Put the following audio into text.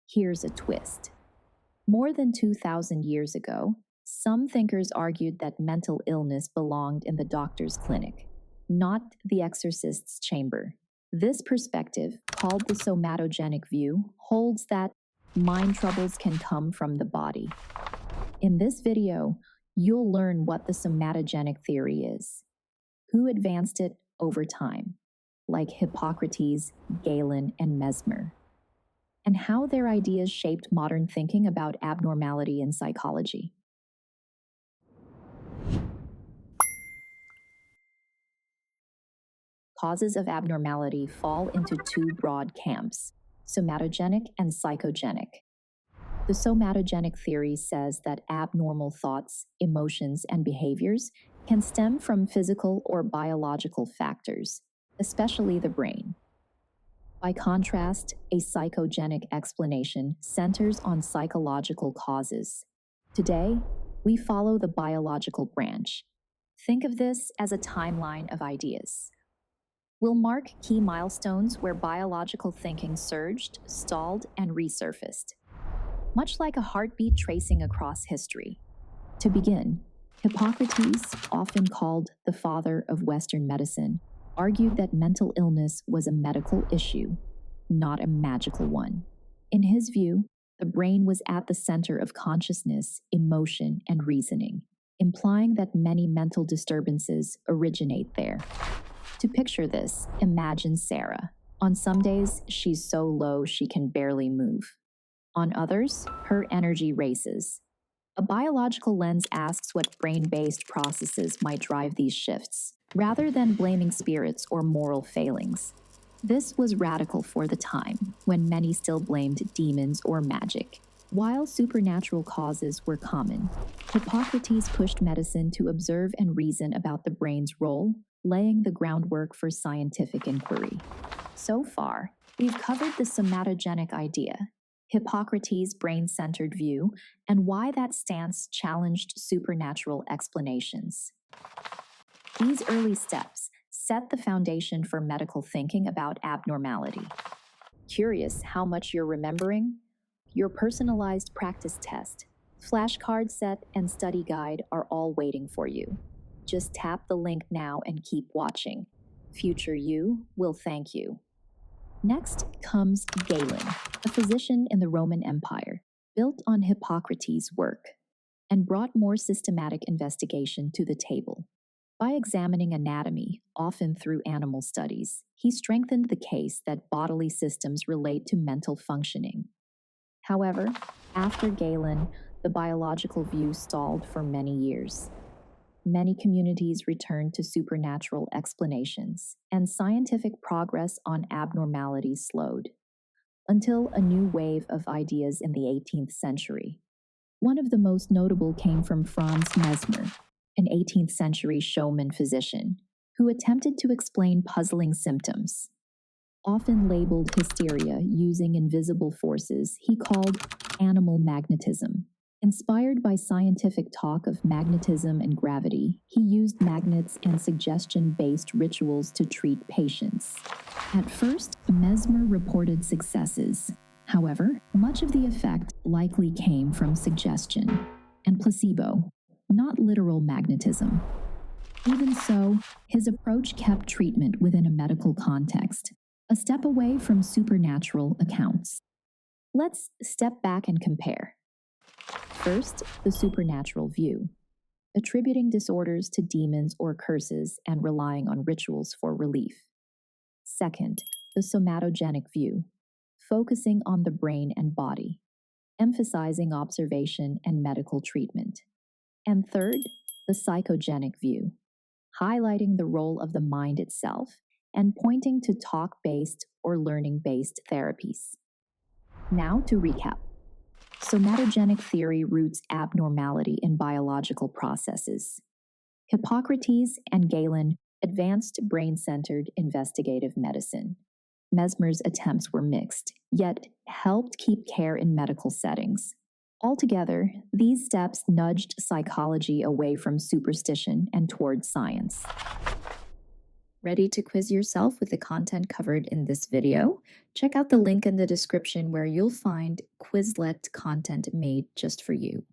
Here's a twist. More than 2,000 years ago, some thinkers argued that mental illness belonged in the doctor's clinic, not the exorcist's chamber. This perspective, called the somatogenic view, holds that mind troubles can come from the body. In this video, you'll learn what the somatogenic theory is, who advanced it over time, like Hippocrates, Galen, and Mesmer, and how their ideas shaped modern thinking about abnormality in psychology. Causes of abnormality fall into two broad camps, somatogenic and psychogenic. The somatogenic theory says that abnormal thoughts, emotions, and behaviors can stem from physical or biological factors, especially the brain. By contrast, a psychogenic explanation centers on psychological causes. Today, we follow the biological branch. Think of this as a timeline of ideas. We'll mark key milestones where biological thinking surged, stalled, and resurfaced, much like a heartbeat tracing across history. To begin, Hippocrates, often called the father of Western medicine, argued that mental illness was a medical issue, not a magical one. In his view, the brain was at the center of consciousness, emotion, and reasoning, implying that many mental disturbances originate there. To picture this, imagine Sarah. On some days, she's so low she can barely move. On others, her energy races. A biological lens asks what brain-based processes might drive these shifts, rather than blaming spirits or moral failings. This was radical for the time, when many still blamed demons or magic. While supernatural causes were common, Hippocrates pushed medicine to observe and reason about the brain's role, laying the groundwork for scientific inquiry. So far, we've covered the somatogenic idea, Hippocrates' brain-centered view, and why that stance challenged supernatural explanations. These early steps set the foundation for medical thinking about abnormality. Curious how much you're remembering? Your personalized practice test, flashcard set, and study guide are all waiting for you. Just tap the link now and keep watching. Future you will thank you. Next comes Galen, a physician in the Roman Empire, built on Hippocrates' work, and brought more systematic investigation to the table. By examining anatomy, often through animal studies, he strengthened the case that bodily systems relate to mental functioning. However, after Galen, the biological view stalled for many years. Many communities returned to supernatural explanations, and scientific progress on abnormalities slowed, until a new wave of ideas in the 18th century. One of the most notable came from Franz Mesmer, an 18th century showman physician, who attempted to explain puzzling symptoms. Often labeled hysteria using invisible forces, he called animal magnetism. Inspired by scientific talk of magnetism and gravity, he used magnets and suggestion-based rituals to treat patients. At first, Mesmer reported successes. However, much of the effect likely came from suggestion and placebo, not literal magnetism. Even so, his approach kept treatment within a medical context, a step away from supernatural accounts. Let's step back and compare. First, the supernatural view, attributing disorders to demons or curses and relying on rituals for relief. Second, the somatogenic view, focusing on the brain and body, emphasizing observation and medical treatment. And third, the psychogenic view, highlighting the role of the mind itself and pointing to talk-based or learning-based therapies. Now to recap. Somatogenic theory roots abnormality in biological processes. Hippocrates and Galen advanced brain-centered investigative medicine. Mesmer's attempts were mixed, yet helped keep care in medical settings. Altogether, these steps nudged psychology away from superstition and toward science. Ready to quiz yourself with the content covered in this video? Check out the link in the description where you'll find Quizlet content made just for you.